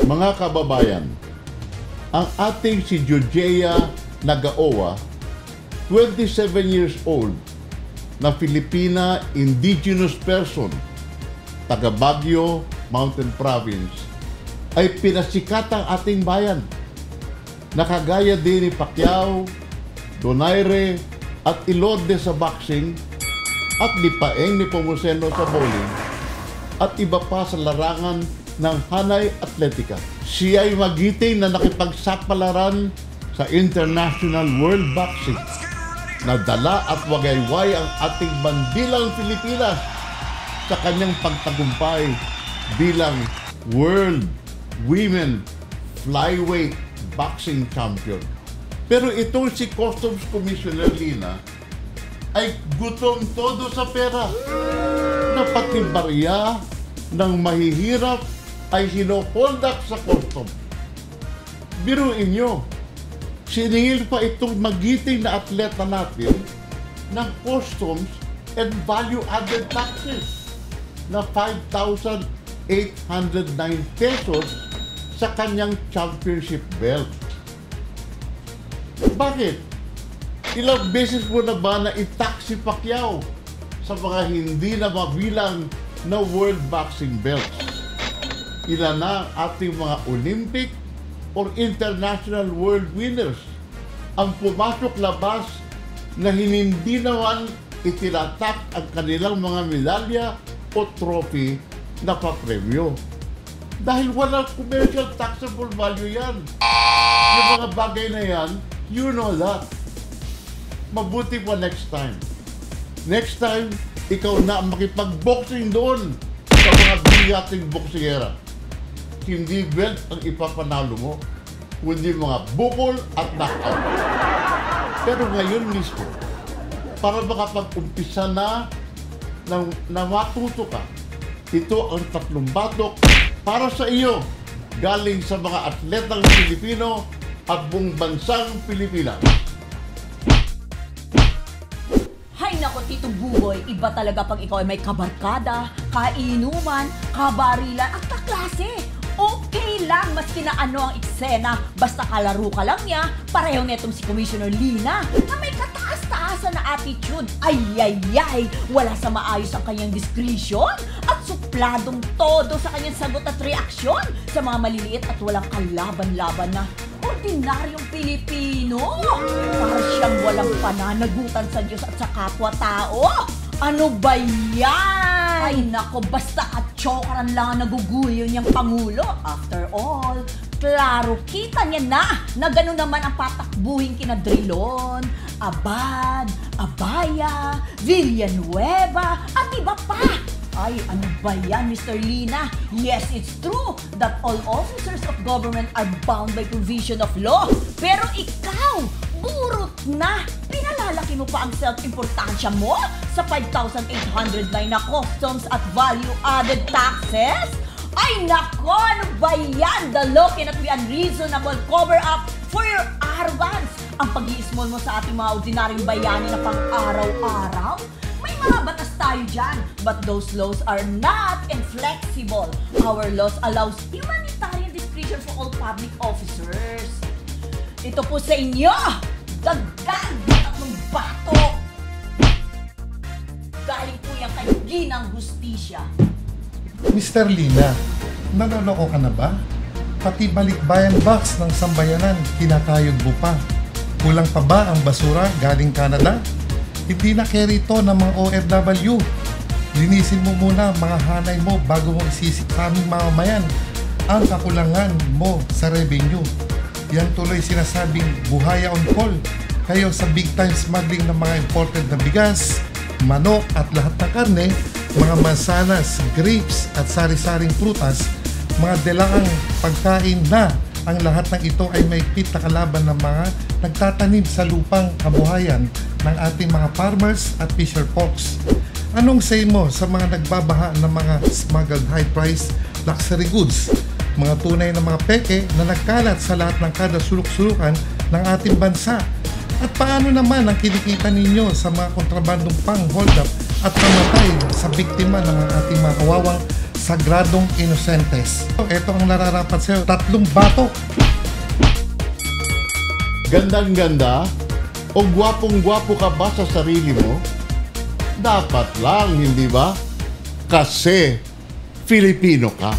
Mga kababayan, ang ating si Jojea Nagaoa, 27 years old, na Filipina indigenous person, taga Baguio Mountain Province, ay pinasikatang ating bayan. Nakagaya din ni Pacquiao, Donaire at Ilode sa boxing at ni Paeng ni Pomuceno sa bowling at iba pa sa larangan ng Hanay Atletica. Siya ay magiting na nakipagsapalaran sa International World Boxing. Nadala at wagayway ang ating bandilang Pilipinas sa kanyang pagtagumpay bilang World Women Flyweight Boxing Champion. Pero itong si Customs Commissioner Lina ay gutom todo sa pera. Na pati barya ng mahihirap ay hinoholdak sa customs. Biruin nyo, siningil pa itong magiting na atleta natin ng customs and value-added taxes na 5,809 pesos sa kanyang championship belt. Bakit? Ilang beses mo na ba na i-tax si Pacquiao sa mga hindi na mabilang na World Boxing belts? Ilan na ang ating mga Olympic or international world winners ang pumasok labas na hindi naman itinatak ang kanilang mga medalya o trophy na papremyo. Dahil walang commercial taxable value yan. Yung mga bagay na yan, you know that. Mabuti pa next time. Next time, ikaw na makipag-boxing doon sa mga bigating boksingera. Hindi belt ang ipapanalo mo, kundi mga bukol at knockout. Pero ngayon mismo, para makapag-umpisa na matuto ka, ito ang 3 batok para sa iyo, galing sa mga atletang Pilipino at buong bansang Pilipinas. Hay nako, Tito Buboy, iba talaga pag ikaw ay may kabarkada, kainuman, kabarilan at kaklase. Okay lang, maski na ano ang eksena, basta kalaro ka lang niya, pareho netong si Commissioner Lina na may kataas-taasan na attitude. Ay, wala sa maayos ang kanyang discretion at supladong todo sa kanyang sagot at reaksyon sa mga maliliit at walang kalaban-laban na ordinaryong Pilipino. Para siyang walang pananagutan sa Diyos at sa kapwa-tao. Ano ba yan? Ay nako, basta atsokaran lang ang naguguyo niyang Pangulo. After all, klaro kita niya na gano'n naman ang patakbuhin kina Drilon, Abad, Abaya, Villanueva, at iba pa. Ay, ano ba yan, Mr. Lina? Yes, it's true that all officers of government are bound by provision of law. Pero ikaw, burot na! Pinalalaki mo pa ang self-importansya mo sa 5,809 na customs at value-added taxes? Ay nako, ano ba yan? The law cannot be unreasonable cover-up for your arrogance. Ang pag-i-small mo sa ating mga ordinaryong bayani na pang-araw-araw? May mga batas tayo dyan, but those laws are not inflexible. Our laws allows humanitarian discretion for all public officers. Ito po sa inyo, dagdag at ng bato. Galing po yan kay Ginang Hustisya. Mr. Lina, nanoloko ka na ba? Pati balikbayan box ng sambayanan, kinakayod mo pa. Kulang pa ba ang basura galing Canada? Hindi na carry ito ng mga OFW. Linisin mo muna mga hanay mo bago mo isisip sa aming mamamayan ang kakulangan mo sa revenue. Yan tuloy sinasabing buhaya on call. Kayo sa big time smuggling ng mga imported na bigas, manok at lahat ng karne, mga mansanas, grapes at sari-saring prutas, mga delaang pagkain na ang lahat ng ito ay may pit na kalaban ng mga nagtatanim sa lupang kabuhayan ng ating mga farmers at fisher folks. Anong say mo sa mga nagbabaha ng mga smuggled high-price luxury goods? Mga tunay na mga peke na nagkalat sa lahat ng kada sulok-sulukan ng ating bansa. At paano naman ang kinikita ninyo sa mga kontrabandong pang-hold up at pamatay sa biktima ng ating mga kawawang sagradong inosentes. Ito ang nararapat sa'yo, 3 batok. Gandang-ganda o gwapong-gwapo ka ba sa sarili mo? Dapat lang, hindi ba? Kasi Filipino ka.